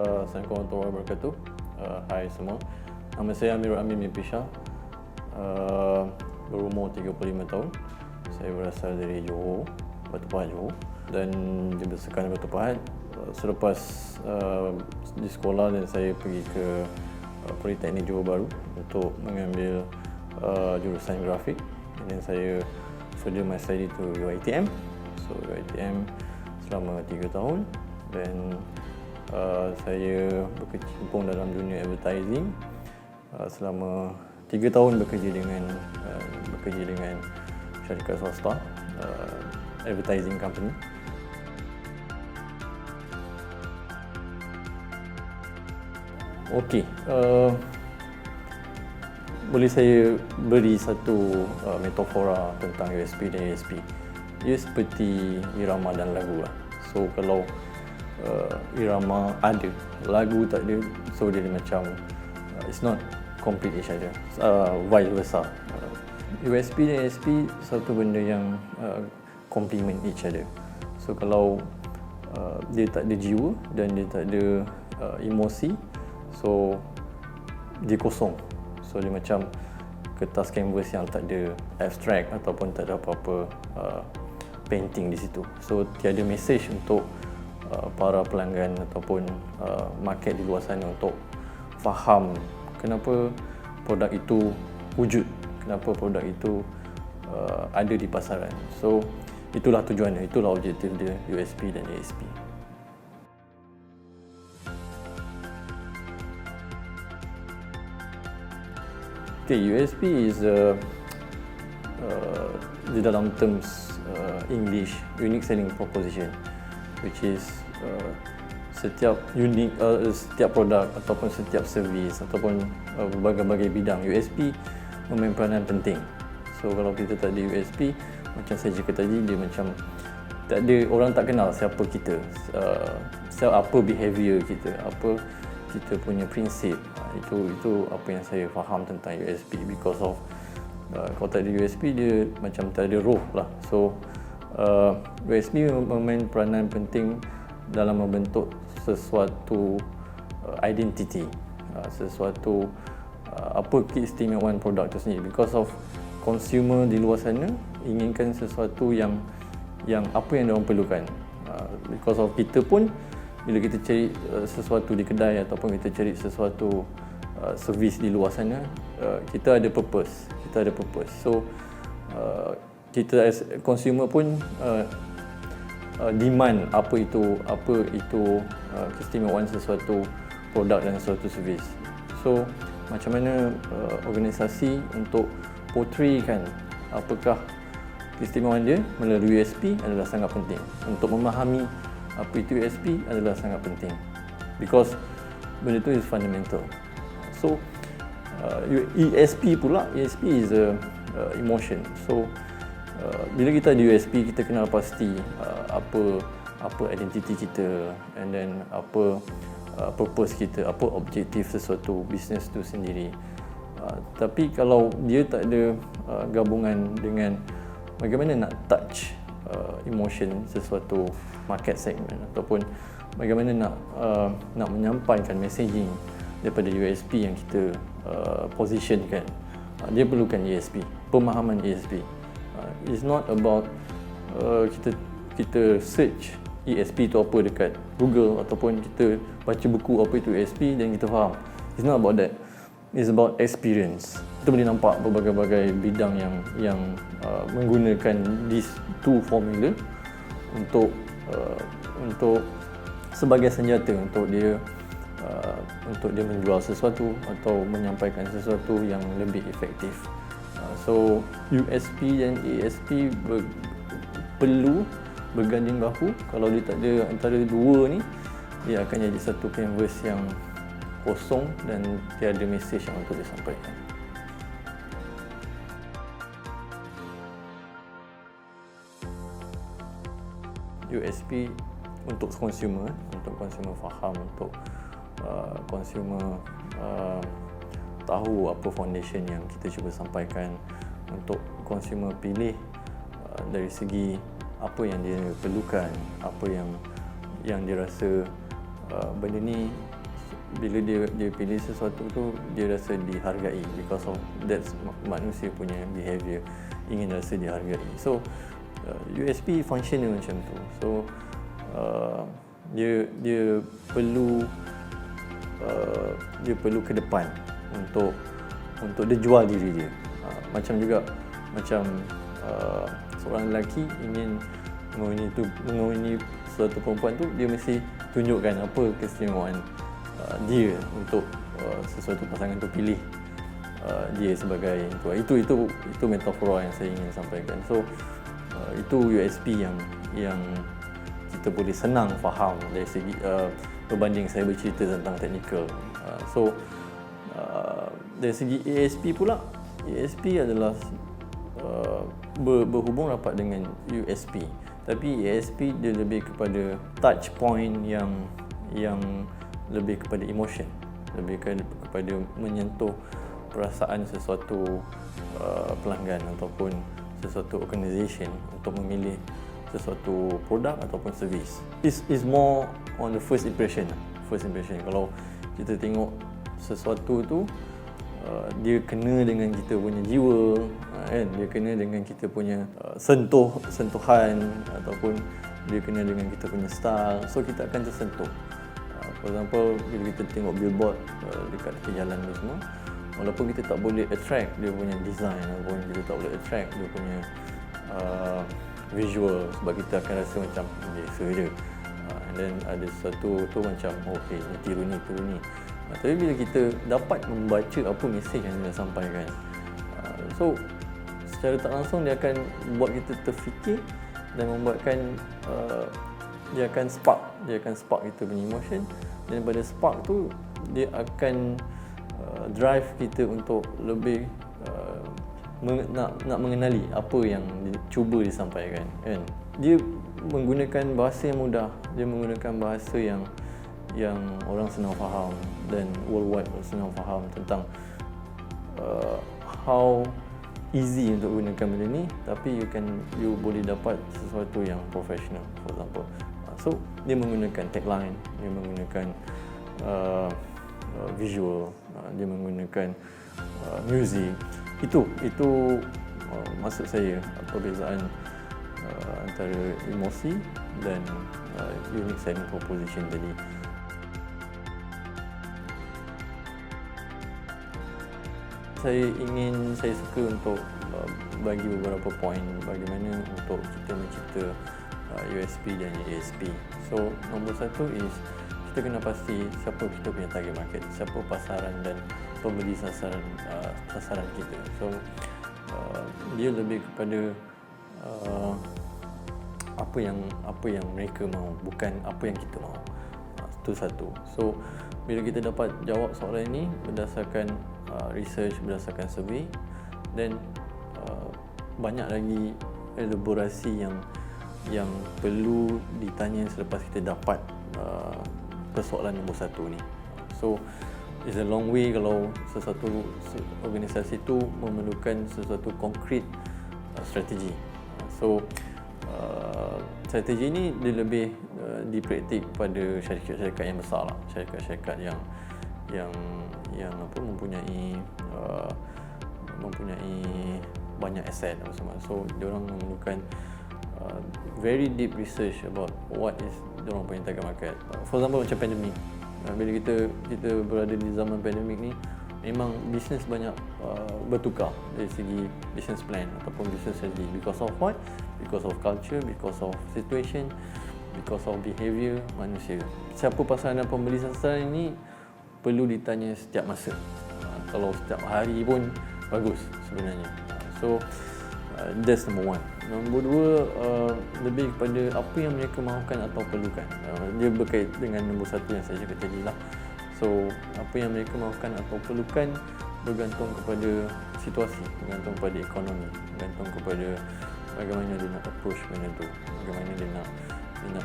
Assalamualaikum warahmatullahi wabarakatuh. Hai semua. Nama saya Amirul Amin bin Pisha. Berumur 35 tahun. Saya berasal dari Johor, Batu Pahat Johor, dan dibesarkan di Batu Pahat. Selepas di sekolah dan saya pergi ke Politeknik Johor Bahru untuk mengambil jurusan grafik, dan saya further my study to UiTM. So UiTM selama 3 tahun, dan saya berkecimpung dalam dunia advertising selama 3 tahun bekerja dengan syarikat swasta, advertising company. Okey, boleh saya beri satu metafora tentang USP dan ASP. Dia seperti irama dan lagu lah. So kalau irama ada, lagu tak ada, so dia macam it's not complete each other, vice versa. USP dan ASP satu benda yang complement each other. So kalau dia tak ada jiwa dan dia tak ada emosi, so dia kosong. So dia macam kertas canvas yang tak ada abstract ataupun tak ada apa-apa painting di situ. So tiada message untuk para pelanggan ataupun market di luar sana untuk faham kenapa produk itu wujud, kenapa produk itu ada di pasaran. So itulah tujuannya, itulah objektif dia, USP dan ASP. Okay, USP is di dalam terms English, unique selling proposition, which is setiap produk ataupun setiap servis ataupun berbagai-bagai bidang, USP memain peranan penting. So kalau kita tak ada USP, macam saya cakap tadi, dia macam tak ada, orang tak kenal siapa kita, apa behaviour kita, apa kita punya prinsip. Itu apa yang saya faham tentang USP. Because of kalau tak ada USP, dia macam tak ada roh lah. So USP memain peranan penting dalam membentuk sesuatu identity, sesuatu apa keistimewaan produk itu sendiri. Because of consumer di luar sana inginkan sesuatu yang apa yang diorang perlukan. Because of kita pun, bila kita cari sesuatu di kedai ataupun kita cari sesuatu servis di luar sana, kita ada purpose. So kita as consumer pun demand apa itu keistimewaan sesuatu produk dan sesuatu servis. So macam mana organisasi untuk portraykan apakah keistimewaan dia melalui USP adalah sangat penting. Untuk memahami apa itu USP adalah sangat penting, because benda itu is fundamental. So ESP pula, ESP is a emotion. So bila kita ada USP, kita kenal pasti apa identiti kita, and then apa purpose kita, apa objektif sesuatu bisnes tu sendiri. Tapi kalau dia tak ada gabungan dengan bagaimana nak touch emotion sesuatu market segment, ataupun bagaimana nak menyampaikan messaging daripada USP yang kita positionkan, dia perlukan ESP, pemahaman ESP. It's not about kita search ESP tu apa dekat Google ataupun kita baca buku apa itu ESP dan kita faham. It's not about that. It's about experience. Kita boleh nampak berbagai-bagai bidang yang menggunakan these two formula untuk sebagai senjata untuk dia menjual sesuatu atau menyampaikan sesuatu yang lebih efektif. So USP dan ASP perlu berganding bahu. Kalau dia tak ada antara dua ni, dia akan jadi satu canvas yang kosong dan tiada message yang untuk disampaikan. USP untuk consumer faham, untuk consumer tahu apa foundation yang kita cuba sampaikan, untuk consumer pilih dari segi apa yang dia perlukan, apa yang dia rasa benda ni bila dia pilih sesuatu tu dia rasa dihargai, because of that's manusia punya behaviour, ingin rasa dihargai. So USP function dia macam tu. So dia perlu ke depan untuk dia jual diri dia. Macam juga seorang lelaki ingin mengawini suatu perempuan tu, dia mesti tunjukkan apa keistimewaan dia untuk sesuatu pasangan tu pilih dia sebagai itu metafora yang saya ingin sampaikan. So itu USP yang kita boleh senang faham dari segi berbanding saya bercerita tentang teknikal. So dari segi ASP pula, ASP adalah berhubung rapat dengan USP, tapi ASP dia lebih kepada touch point yang lebih kepada emotion, lebih kepada menyentuh perasaan sesuatu pelanggan ataupun sesuatu organisation untuk memilih sesuatu produk ataupun servis. Is more on the first impression. Kalau kita tengok sesuatu tu, dia kena dengan kita punya jiwa, kan? Dia kena dengan kita punya sentuhan, ataupun dia kena dengan kita punya style. So kita akan tersentuh. For example, bila kita tengok billboard dekat tepi jalan ni semua, walaupun kita tak boleh attract dia punya design, ataupun kita tak boleh attract dia punya visual, sebab kita akan rasa macam biasa je. And then ada sesuatu tu macam okay, ni tiru ni. Tapi bila kita dapat membaca apa mesej yang dia sampaikan, so secara tak langsung dia akan buat kita terfikir dan membuatkan dia akan spark kita punya emotion, dan daripada spark tu dia akan drive kita untuk lebih nak mengenali apa yang cuba disampaikan, kan. Dia menggunakan bahasa yang mudah, dia menggunakan bahasa yang orang senang faham dan worldwide senang faham tentang how easy untuk gunakan benda ni, tapi you boleh dapat sesuatu yang professional, for example. So dia menggunakan tagline, dia menggunakan visual, dia menggunakan music. Itu maksud saya perbezaan antara emosi dan unique selling proposition tadi. Saya suka untuk bagi beberapa poin bagaimana untuk kita mencipta USP dan ASP. So nombor satu is kita kena pasti siapa kita punya target market, siapa pasaran dan pembeli sasaran kita. So dia lebih kepada apa yang mereka mahu, bukan apa yang kita mahu. Itu satu. So bila kita dapat jawab soalan ini berdasarkan research, berdasarkan survey, dan banyak lagi elaborasi yang perlu ditanya selepas kita dapat persoalan nombor satu ni. So it's a long way kalau sesuatu organisasi tu memerlukan sesuatu konkret strategi. So strategi ni dia lebih dipraktik pada syarikat-syarikat yang besar lah, syarikat-syarikat yang mempunyai banyak aset apa semua. So diorang memerlukan very deep research about what is diorang punya target market. For example macam pandemik. Bila kita berada di zaman pandemik ni, memang bisnes banyak bertukar dari segi business plan ataupun business strategy. Because of what? Because of culture, because of situation, because of behaviour manusia. Siapa pasaran dan pembeli sasaran ini perlu ditanya setiap masa. Kalau setiap hari pun bagus sebenarnya. So that's number one. Nombor dua, lebih kepada apa yang mereka mahukan atau perlukan. Dia berkait dengan nombor satu yang saya cakap tadi lah. So apa yang mereka mahukan atau perlukan bergantung kepada situasi, bergantung kepada ekonomi, bergantung kepada bagaimana dia nak approach benda tu, bagaimana dia nak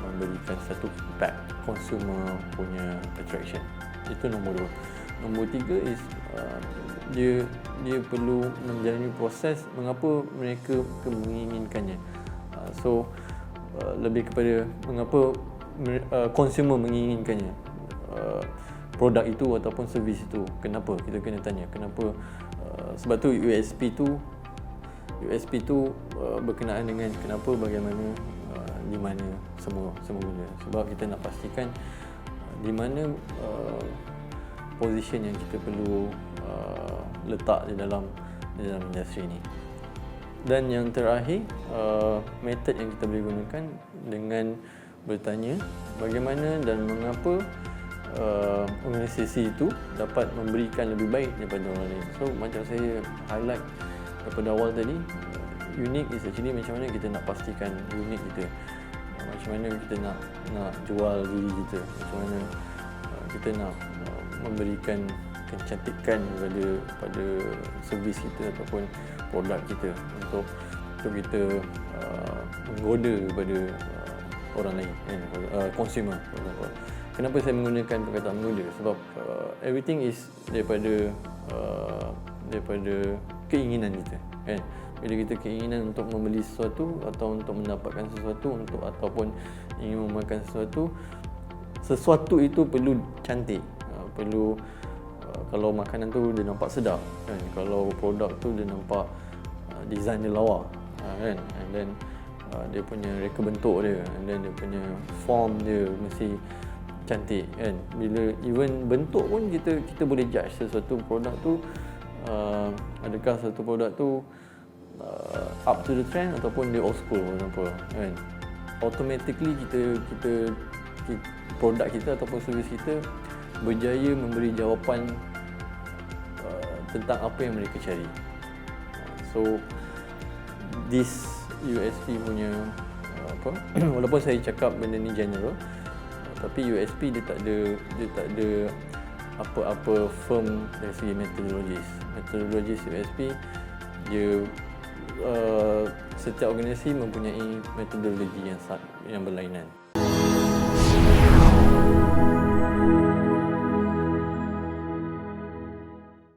memberikan satu impact consumer punya attraction. Itu nombor dua. Nombor tiga is dia perlu menjalani proses mengapa mereka menginginkannya. So lebih kepada mengapa consumer menginginkannya. produk itu ataupun servis itu. Kenapa? Kita kena tanya kenapa. Sebab tu USP tu berkenaan dengan kenapa, bagaimana, di mana semua guna. Sebab kita nak pastikan di mana position yang kita perlu letak di dalam industri ni. Dan yang terakhir, metod yang kita boleh gunakan dengan bertanya bagaimana dan mengapa organisasi itu dapat memberikan lebih baik daripada orang lain. So macam saya highlight daripada awal tadi, unique is actually macam mana kita nak pastikan unique kita, macam mana kita nak jual diri kita, macam mana kita nak memberikan kecantikan pada servis kita ataupun produk kita untuk kita menggoda kepada orang lain, consumer. Kenapa saya menggunakan perkataan menggoda? Sebab everything is daripada keinginan kita, kan? Bila kita keinginan untuk membeli sesuatu atau untuk mendapatkan sesuatu ataupun ingin memakan sesuatu itu perlu cantik, perlu kalau makanan tu dia nampak sedap, kan? Kalau produk tu dia nampak design dia lawa, kan? And then dia punya reka bentuk dia, and then dia punya form dia mesti cantik, kan? Bila even bentuk pun kita boleh judge sesuatu produk tu, adakah satu produk tu up to the trend ataupun dia old school, kan? Automatically kita produk kita ataupun servis kita berjaya memberi jawapan tentang apa yang mereka cari. So this USP punya walaupun saya cakap benda ni general, tapi USP dia tak ada apa-apa firm dari segi metodologis USP. Dia setiap organisasi mempunyai metodologi yang berlainan.